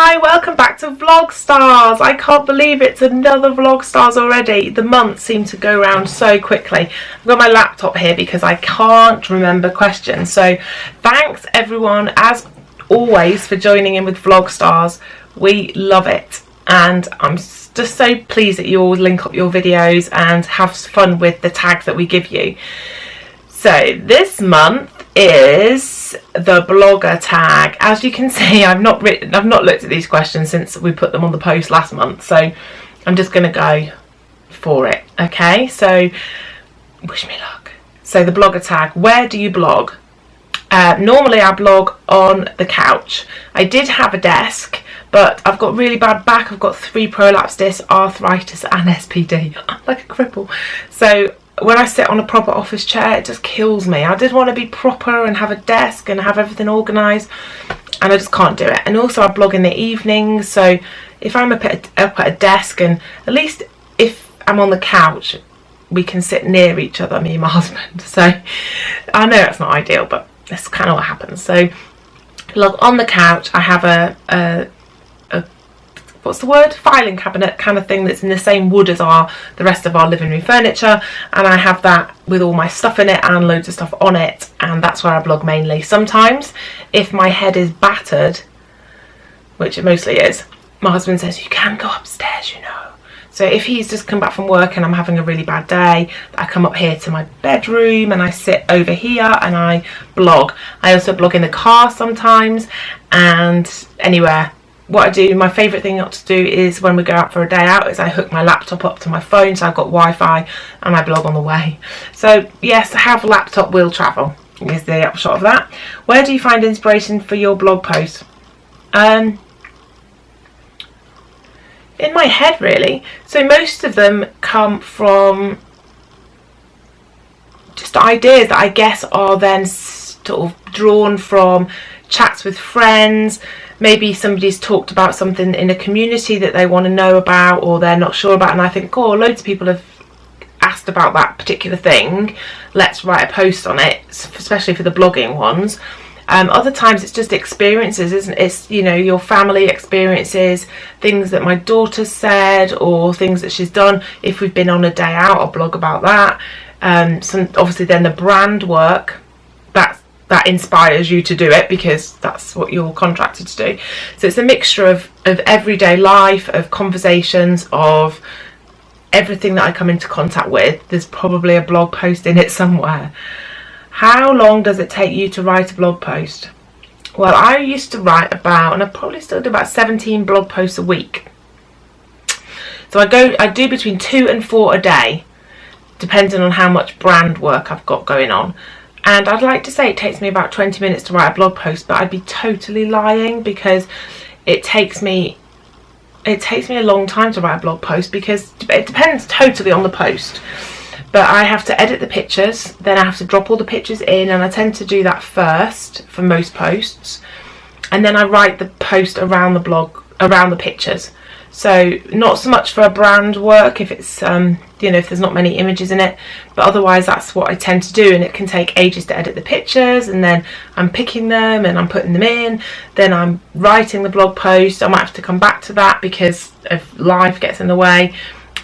Hi, welcome back to Vlogstars. I can't believe it's another Vlogstars already. The months seem to go around so quickly. I've got my laptop here because I can't remember questions. So thanks everyone, as always, for joining in with Vlogstars. We love it. And I'm just so pleased that you all link up your videos and have fun with the tags that we give you. So this month is the blogger tag. As you can see, I've not looked at these questions since we put them on the post last month, so I'm just going to go for it. Okay, so wish me luck. So the blogger tag, where do you blog? Normally I blog on the couch. I did have a desk, but I've got really bad back. I've got 3 prolapse discs, arthritis and SPD. I'm like a cripple. So when I sit on a proper office chair, it just kills me. I did want to be proper and have a desk and have everything organised, and I just can't do it. And also I blog in the evenings, so if I'm up at a desk, and at least if I'm on the couch, we can sit near each other, me and my husband. So I know that's not ideal, but that's kind of what happens. So blog on the couch. I have a what's the word, filing cabinet kind of thing that's in the same wood as the rest of our living room furniture, and I have that with all my stuff in it and loads of stuff on it, and that's where I blog mainly. Sometimes if my head is battered, which it mostly is, my husband says you can go upstairs, you know. So if he's just come back from work and I'm having a really bad day, I come up here to my bedroom and I sit over here and I blog. I also blog in the car sometimes and anywhere. What I do, my favourite thing not to do is when we go out for a day out, is I hook my laptop up to my phone, so I've got Wi-Fi, and I blog on the way. So yes, have a laptop will travel, is the upshot of that. Where do you find inspiration for your blog posts? In my head, really. So most of them come from just ideas that I guess are then sort of drawn from chats with friends. Maybe somebody's talked about something in a community that they want to know about or they're not sure about, and I think, oh, loads of people have asked about that particular thing, let's write a post on it, especially for the blogging ones. Other times it's just experiences, isn't it? It's, you know, your family experiences, things that my daughter said or things that she's done. If we've been on a day out, I'll blog about that. Obviously then the brand work, that inspires you to do it because that's what you're contracted to do. So it's a mixture of everyday life, of conversations, of everything that I come into contact with. There's probably a blog post in it somewhere. How long does it take you to write a blog post? Well, I used to write about, and I probably still do, about 17 blog posts a week. So I do between 2 and 4 a day, depending on how much brand work I've got going on. And I'd like to say it takes me about 20 minutes to write a blog post, but I'd be totally lying because it takes me a long time to write a blog post because it depends totally on the post. But I have to edit the pictures, then I have to drop all the pictures in, and I tend to do that first for most posts. And then I write the post around the blog, around the pictures. So not so much for a brand work if it's you know, if there's not many images in it, but otherwise that's what I tend to do, and it can take ages to edit the pictures, and then I'm picking them and I'm putting them in, then I'm writing the blog post. I might have to come back to that because if life gets in the way,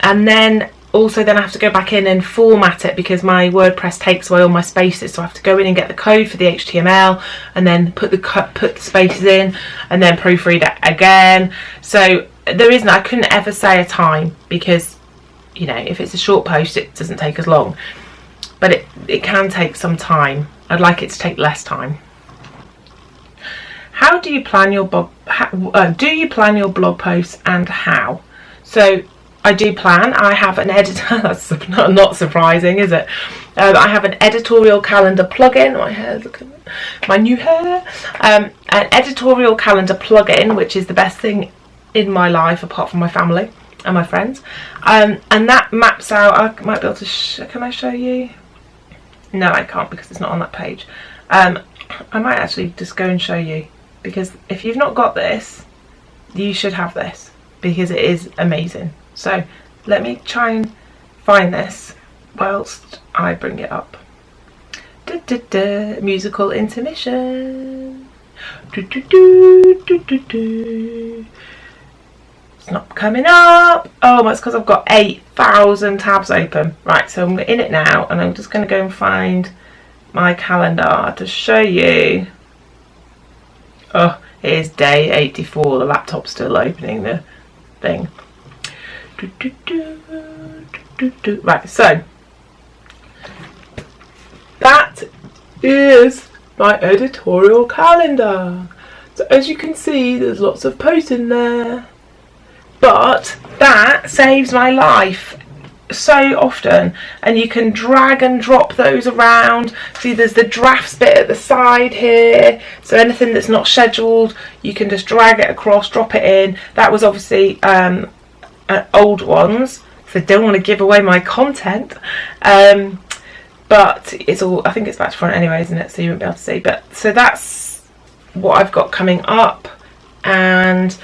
and then also then I have to go back in and format it because my WordPress takes away all my spaces, so I have to go in and get the code for the HTML and then put the spaces in and then proofread it again. So I couldn't ever say a time because, you know, if it's a short post it doesn't take as long, but it can take some time. I'd like it to take less time. How do you plan your blog? Do you plan your blog posts and how? So I do plan. I have an editor. That's not surprising, is it? I have an editorial calendar plugin. My hair, look at my new hair. An editorial calendar plugin, which is the best thing in my life apart from my family and my friends, and that maps out. I might be able to can I show you? No, I can't because it's not on that page. I might actually just go and show you, because if you've not got this, you should have this because it is amazing. So let me try and find this whilst I bring it up. Musical intermission. coming up. Oh, that's because I've got 8,000 tabs open. Right, so I'm in it now, and I'm just going to go and find my calendar to show you. Oh, it is day 84. The laptop's still opening the thing. Right, so that is my editorial calendar. So as you can see, there's lots of posts in there, but that saves my life so often, and you can drag and drop those around. See, there's the drafts bit at the side here, so anything that's not scheduled, you can just drag it across, drop it in. That was obviously old ones, so I don't want to give away my content, but it's all, I think it's back to front anyway, isn't it, so you won't be able to see. But so that's what I've got coming up, and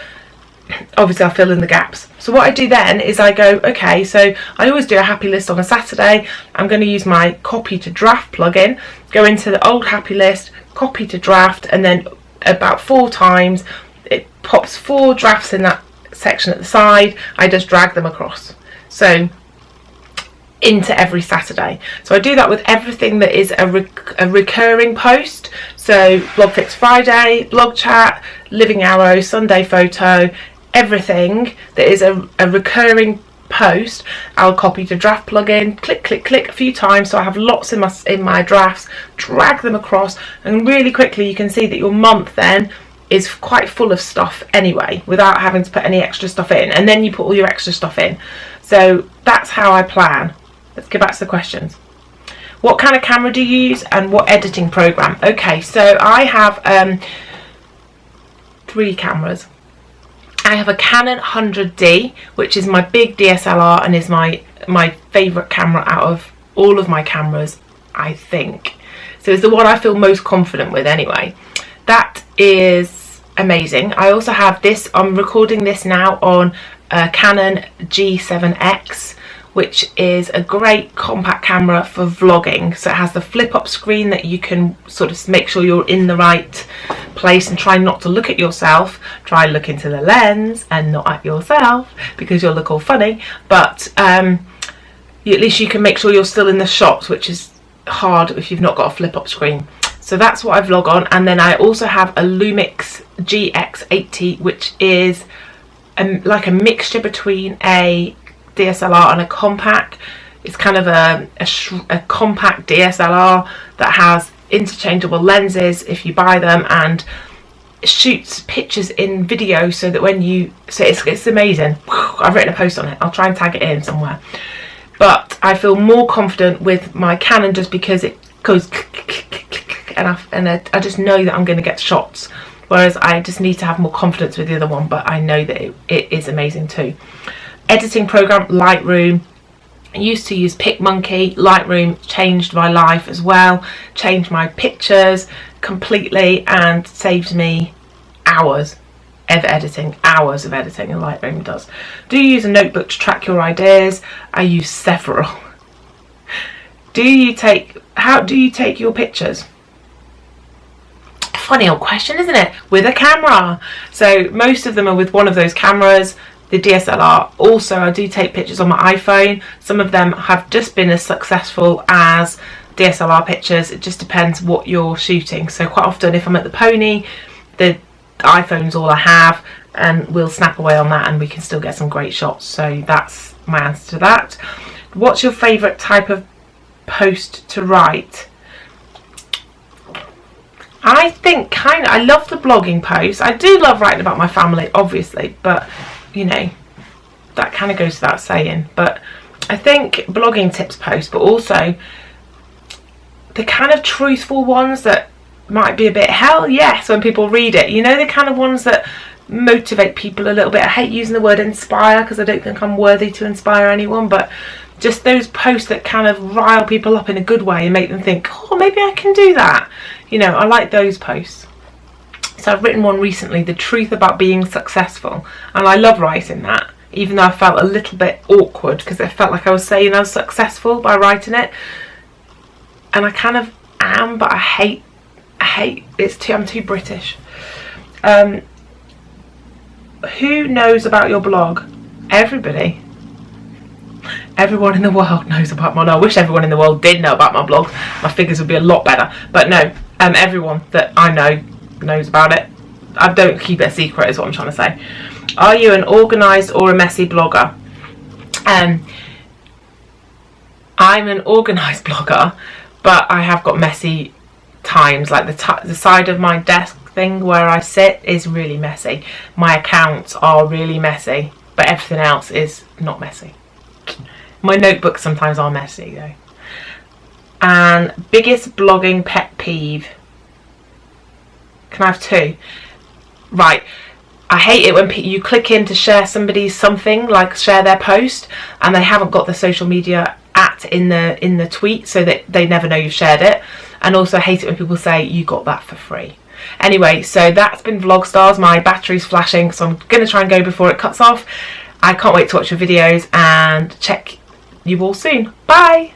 obviously I'll fill in the gaps. So what I do then is I go, okay, so I always do a happy list on a Saturday. I'm going to use my copy to draft plugin, go into the old happy list, copy to draft, and then about 4 times it pops 4 drafts in that section at the side. I just drag them across, so into every Saturday. So I do that with everything that is a recurring post. So Blog Fix Friday, Blog Chat, Living Arrow, Sunday Photo, everything that is a recurring post, I'll copy to draft plugin, click, click, click a few times, so I have lots in my drafts, drag them across, and really quickly you can see that your month then is quite full of stuff anyway, without having to put any extra stuff in, and then you put all your extra stuff in. So that's how I plan. Let's get back to the questions. What kind of camera do you use, and what editing program? Okay, so I have 3 cameras. I have a Canon 100D, which is my big DSLR and is my favourite camera out of all of my cameras, I think. So it's the one I feel most confident with anyway. That is amazing. I also have this, I'm recording this now on a Canon G7X, which is a great compact camera for vlogging. So it has the flip up screen that you can sort of make sure you're in the right place and try not to look at yourself. Try look into the lens and not at yourself, because you'll look all funny. But at least you can make sure you're still in the shots, which is hard if you've not got a flip up screen. So that's what I vlog on. And then I also have a Lumix GX80, which is like a mixture between a DSLR and a compact. It's kind of a compact DSLR that has interchangeable lenses if you buy them, and shoots pictures in video, so that when you, so it's amazing. I've written a post on it, I'll try and tag it in somewhere. But I feel more confident with my Canon just because it goes and I just know that I'm going to get shots, whereas I just need to have more confidence with the other one, but I know that it is amazing too. Editing program, Lightroom. I used to use PicMonkey. Lightroom changed my life as well, changed my pictures completely, and saved me hours of editing, and Lightroom does. Do you use a notebook to track your ideas? I use several. How do you take your pictures? Funny old question, isn't it? With a camera. So most of them are with one of those cameras. The DSLR. Also, I do take pictures on my iPhone. Some of them have just been as successful as DSLR pictures. It just depends what you're shooting. So quite often if I'm at the Pony, the iPhone's all I have, and we'll snap away on that and we can still get some great shots. So that's my answer to that. What's your favourite type of post to write? I think I love the blogging posts. I do love writing about my family, obviously, but you know, that kind of goes without saying. But I think blogging tips posts, but also the kind of truthful ones that might be a bit hell yes when people read it, you know, the kind of ones that motivate people a little bit. I hate using the word inspire because I don't think I'm worthy to inspire anyone, but just those posts that kind of rile people up in a good way and make them think, oh, maybe I can do that. You know, I like those posts. So I've written one recently, The Truth About Being Successful, and I love writing that, even though I felt a little bit awkward because it felt like I was saying I was successful by writing it, and I kind of am, but I hate I'm too British. Who knows about your blog? everybody. Everyone in the world knows about my... I wish everyone in the world did know about my blog. My figures would be a lot better. But no, everyone that I know knows about it. I don't keep it a secret is what I'm trying to say. Are you an organised or a messy blogger? I'm an organised blogger, but I have got messy times. Like the side of my desk thing where I sit is really messy. My accounts are really messy, but everything else is not messy. My notebooks sometimes are messy though. And biggest blogging pet peeve. Can I have two? Right. I hate it when you click in to share somebody's something, like share their post, and they haven't got the social media in the tweet, so that they never know you've shared it. And also I hate it when people say you got that for free. Anyway, so that's been Vlogstars. My battery's flashing, so I'm going to try and go before it cuts off. I can't wait to watch your videos and check you all soon. Bye!